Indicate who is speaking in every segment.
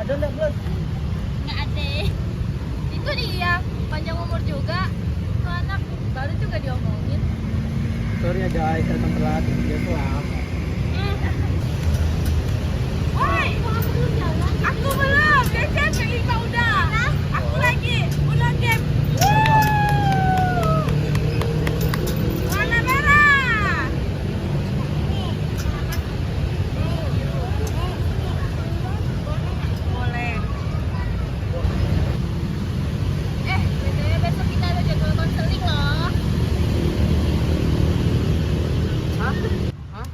Speaker 1: Ada enggak Bos?
Speaker 2: Nggak ada. Itu dia, panjang umur juga. Itu anak baru juga diomongin.
Speaker 1: Sorry ya guys, datang telat. Ya telat.
Speaker 2: Woi, kamu belum jalan? Aku belum. Biasanya Lima udah. Aku lagi. Udah game. Warna merah. Boleh. Biasanya besok kita ada jadwal konseling loh.
Speaker 1: Hah?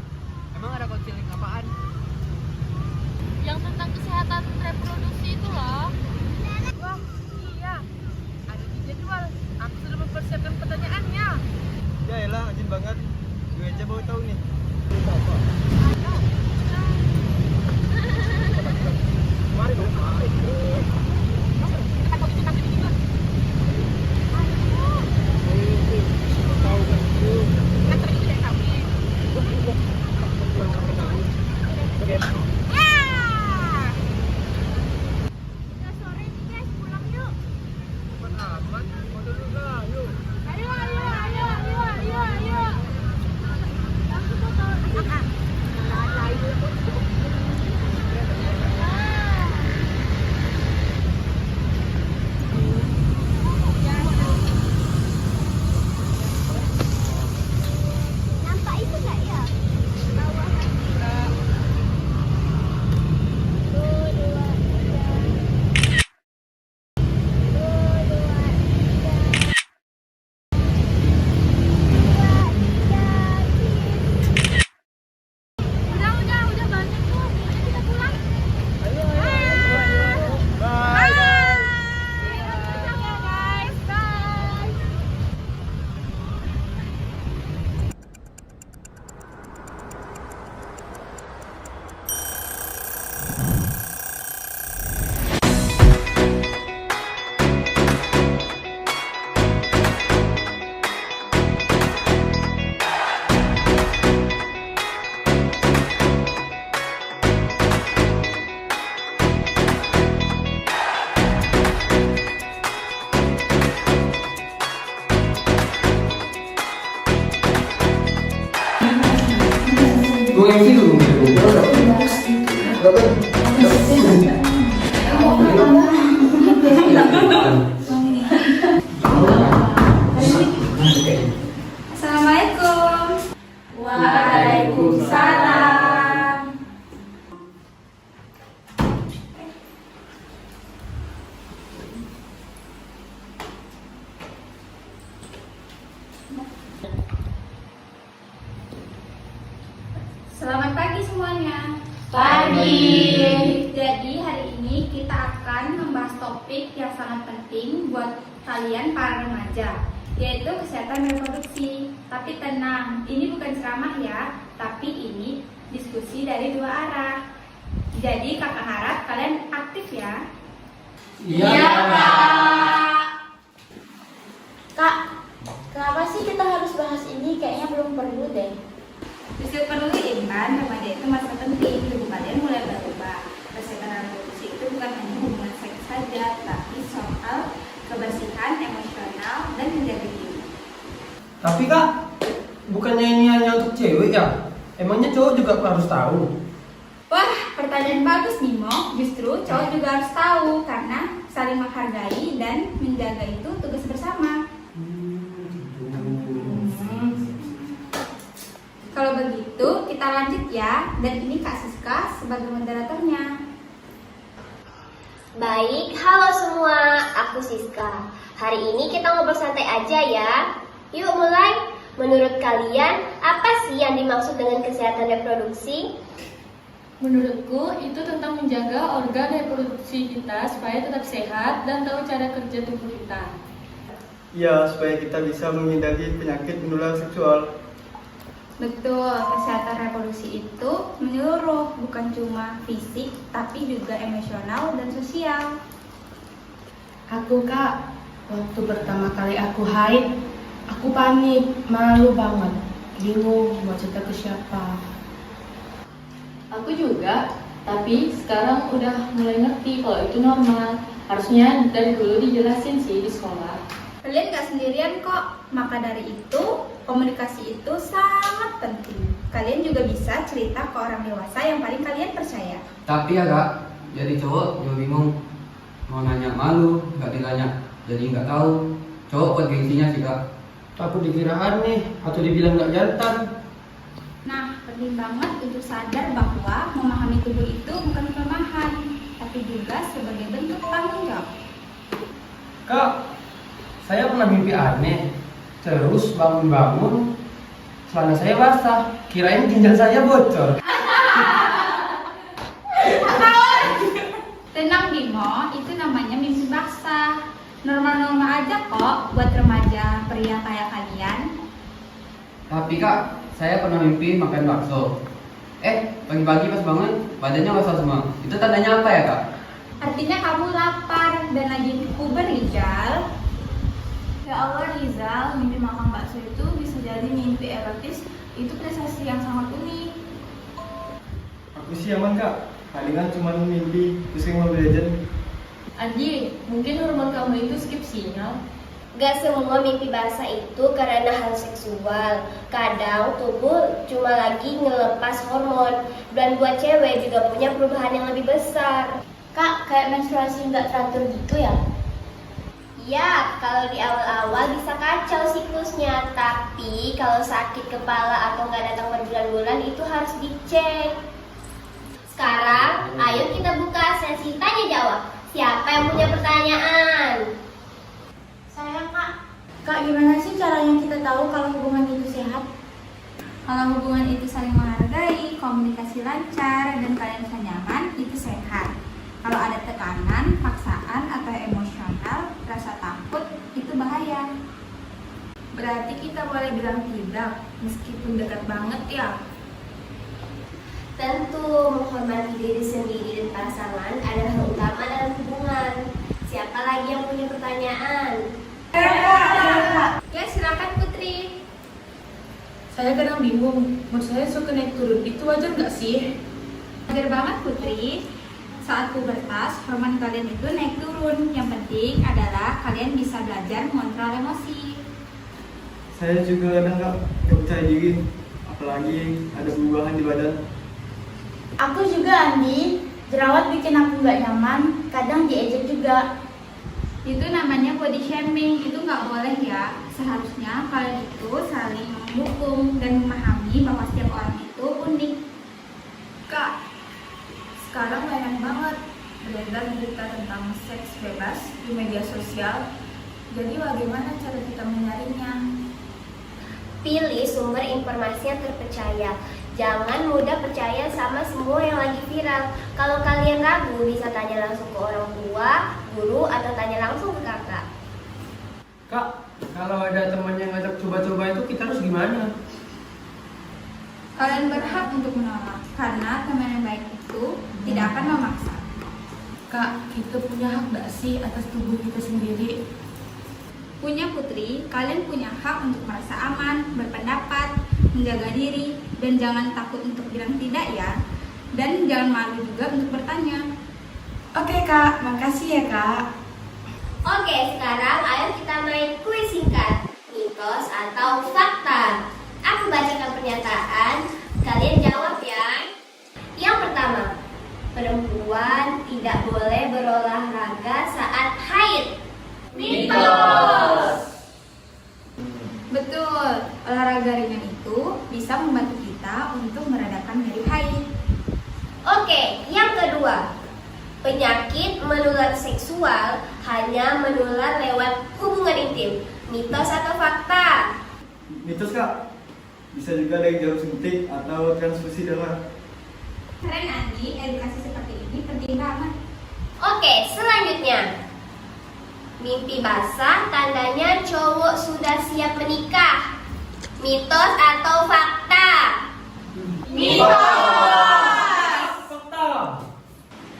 Speaker 1: Emang ada konseling apaan?
Speaker 2: Yang tentang kesehatan reproduksi itu loh.
Speaker 3: Wah, iya. Ada di jadwal. Aku sudah mempersiapkan pertanyaannya.
Speaker 1: Ya elah, rajin banget. Gue aja baru tahu nih. Mari dong.
Speaker 2: Nampak itu nggak ya? Udah banyak tuh. Ayo kita pulang.
Speaker 1: Ayo.
Speaker 2: Bye.
Speaker 1: Bye.
Speaker 2: Guys. Bye.
Speaker 4: Gue MC dulu
Speaker 2: Selamat pagi semuanya.
Speaker 3: Pagi.
Speaker 2: Jadi hari ini kita akan membahas topik yang sangat penting buat kalian para remaja, yaitu kesehatan reproduksi. Tapi tenang, ini bukan ceramah ya, tapi ini diskusi dari dua arah. Jadi kakak harap kalian aktif ya.
Speaker 4: Iya,
Speaker 2: Kak.
Speaker 3: Kak, kenapa sih kita harus bahas ini? Kayaknya belum perlu deh.
Speaker 2: Bisa perluin kan, remaja itu masa penting, tubuh kalian mulai berubah. Kesehatan reproduksi itu bukan hanya hubungan seks saja, tapi soal kebersihan emosional dan menjaga diri.
Speaker 4: tapi Kak, bukannya ini hanya untuk cewek ya? Emangnya cowok juga harus tahu?
Speaker 2: Wah, pertanyaan bagus nih Mo. Justru cowok juga harus tahu karena saling menghargai dan menjaga itu tugas bersama. Kalau begitu kita lanjut ya. Dan ini Kak Siska sebagai moderatornya.
Speaker 5: Baik, halo semua, aku Siska. Hari ini kita ngobrol santai aja ya. Yuk mulai. Menurut kalian, apa sih yang dimaksud dengan kesehatan reproduksi?
Speaker 3: Menurutku, itu tentang menjaga organ reproduksi kita supaya tetap sehat dan tahu cara kerja tubuh kita.
Speaker 1: Ya, supaya kita bisa menghindari penyakit menular seksual.
Speaker 2: Betul, kesehatan reproduksi itu menyeluruh, bukan cuma fisik tapi juga emosional dan sosial.
Speaker 6: Aku Kak, waktu pertama kali aku haid, aku panik, malu banget, bingung mau cerita ke siapa.
Speaker 3: Aku juga, tapi sekarang udah mulai ngerti kalau itu normal. Harusnya dari dulu dijelasin sih di sekolah.
Speaker 2: Kalian gak sendirian kok, maka dari itu komunikasi itu sangat penting. Kalian juga bisa cerita ke orang dewasa yang paling kalian percaya.
Speaker 7: Tapi ya Kak, jadi cowok juga bingung. Mau nanya malu, nggak ditanya, jadi nggak tahu. Cowok buat gengsinya sih Kak.
Speaker 4: Takut dikira aneh atau dibilang nggak jantan.
Speaker 2: Nah, penting banget untuk sadar bahwa memahami tubuh itu bukan kelemahan, tapi juga sebagai bentuk tanggung jawab.
Speaker 4: Kak, saya pernah mimpi aneh. Terus bangun-bangun, celana saya basah. Kirain ginjal saya bocor.
Speaker 2: Tenang Bimo, itu namanya mimpi basah. Normal-normal aja kok buat remaja pria kayak kalian.
Speaker 7: Tapi Kak, saya pernah mimpi makan bakso. Pagi-pagi pas bangun, badannya basah semua. Itu tandanya apa ya Kak?
Speaker 2: Artinya kamu lapar dan lagi puber, Rizal.
Speaker 3: Ya Allah Rizal, mimpi makan bakso itu bisa jadi mimpi erotis. Itu prestasi yang sangat unik.
Speaker 1: Aku sih aman Kak, palingan cuma mimpi pusing Mobile Legends.
Speaker 3: Adi, mungkin hormon kamu itu skip sinyal.
Speaker 5: Gak semua mimpi basah itu karena hal seksual. Kadang tubuh cuma lagi ngelepas hormon. Dan buat cewek juga punya perubahan yang lebih besar.
Speaker 3: Kak, kayak menstruasi nggak teratur gitu ya?
Speaker 5: Ya, kalau di awal-awal bisa kacau siklusnya. Tapi kalau sakit kepala atau nggak datang berbulan-bulan itu harus dicek. Sekarang, ayo kita buka sesi tanya jawab. Siapa yang punya pertanyaan?
Speaker 2: Saya Kak, gimana sih caranya kita tahu kalau hubungan itu sehat? Kalau hubungan itu saling menghargai, komunikasi lancar, dan kalian bisa nyaman, itu sehat. Kalau ada tekanan, paksaan, atau emosional, rasa takut, itu bahaya. Berarti kita boleh bilang tidak, meskipun dekat banget ya.
Speaker 5: Tentu, menghormati diri sendiri dan pasangan adalah hal utama dalam hubungan. Siapa lagi yang punya pertanyaan?
Speaker 2: Ya, silakan Putri.
Speaker 6: Saya kadang bingung, menurut saya suka naik turun, itu wajar nggak sih?
Speaker 2: Wajar banget Putri. Saat pubertas, hormon kalian itu naik turun. Yang penting adalah kalian bisa belajar mengontrol emosi.
Speaker 1: Saya juga kadang nggak percaya diri, apalagi ada perubahan di badan.
Speaker 3: Aku juga Andi, jerawat bikin aku nggak nyaman, kadang diejek juga.
Speaker 2: Itu namanya body shaming, itu nggak boleh ya. Seharusnya kalian itu saling mendukung dan memahami bahwa setiap orang itu unik.
Speaker 3: Kak, sekarang banyak banget beredar berita tentang seks bebas di media sosial. Jadi bagaimana cara kita menyaringnya?
Speaker 5: Pilih sumber informasi yang terpercaya. Jangan mudah percaya sama semua yang lagi viral. Kalau kalian ragu, bisa tanya langsung ke orang tua, guru, atau tanya langsung ke kakak.
Speaker 4: Kak, kalau ada teman yang ngajak coba-coba itu kita harus gimana?
Speaker 2: Kalian berhak untuk menolak, karena teman yang baik itu tidak akan memaksa.
Speaker 6: Kak, kita punya hak gak sih atas tubuh kita sendiri?
Speaker 2: Punya Putri, kalian punya hak untuk merasa aman, berpendapat, menjaga diri, dan jangan takut untuk bilang tidak ya. Dan jangan malu juga untuk bertanya.
Speaker 6: Oke Kak, makasih ya Kak.
Speaker 5: Oke, sekarang ayo kita main kuis singkat. Mitos atau fakta? Aku bacakan pernyataan, kalian jawab ya. Yang pertama, perempuan tidak boleh berolahraga saat haid. Mitos.
Speaker 2: Betul, olahraga ringan itu bisa membantu kita untuk meredakan nyeri haid.
Speaker 5: Oke, yang kedua, penyakit menular seksual hanya menular lewat hubungan intim. Mitos atau fakta?
Speaker 1: Mitos kak, bisa juga dari jarum suntik atau transfusi darah.
Speaker 2: Keren Andi, edukasi seperti ini penting banget.
Speaker 5: Oke, selanjutnya. Mimpi basah tandanya cowok sudah siap menikah. Mitos atau fakta?
Speaker 4: Fakta.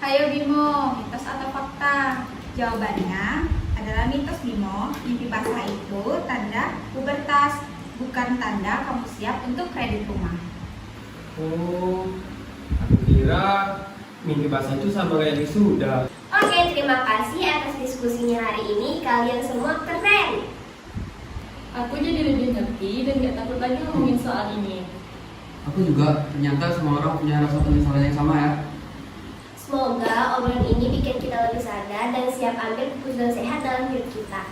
Speaker 2: Hayo Bimo, mitos atau fakta? Jawabannya adalah mitos Bimo. Mimpi basah itu tanda pubertas, bukan tanda kamu siap untuk kredit rumah.
Speaker 4: Oh, aku kira mimpi basah itu sama kayak wisuda.
Speaker 5: Oke, terima kasih atas diskusinya hari ini. Kalian semua keren.
Speaker 3: Aku jadi lebih ngerti dan gak takut lagi ngomongin soal ini.
Speaker 7: Aku juga, ternyata semua orang punya rasa penyesalan yang sama ya.
Speaker 5: Semoga obrolan ini bikin kita lebih sadar dan siap ambil keputusan sehat dalam hidup kita.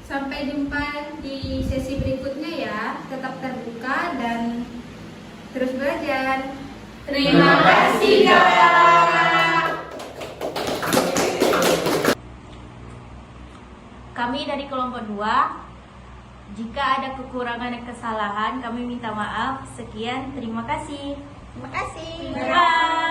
Speaker 2: Sampai jumpa di sesi berikutnya ya. Tetap terbuka dan terus belajar.
Speaker 5: Terima kasih, Kak.
Speaker 8: Kami dari kelompok 2, jika ada kekurangan dan kesalahan kami minta maaf. Sekian, terima kasih.
Speaker 2: Terima kasih.
Speaker 8: Bye.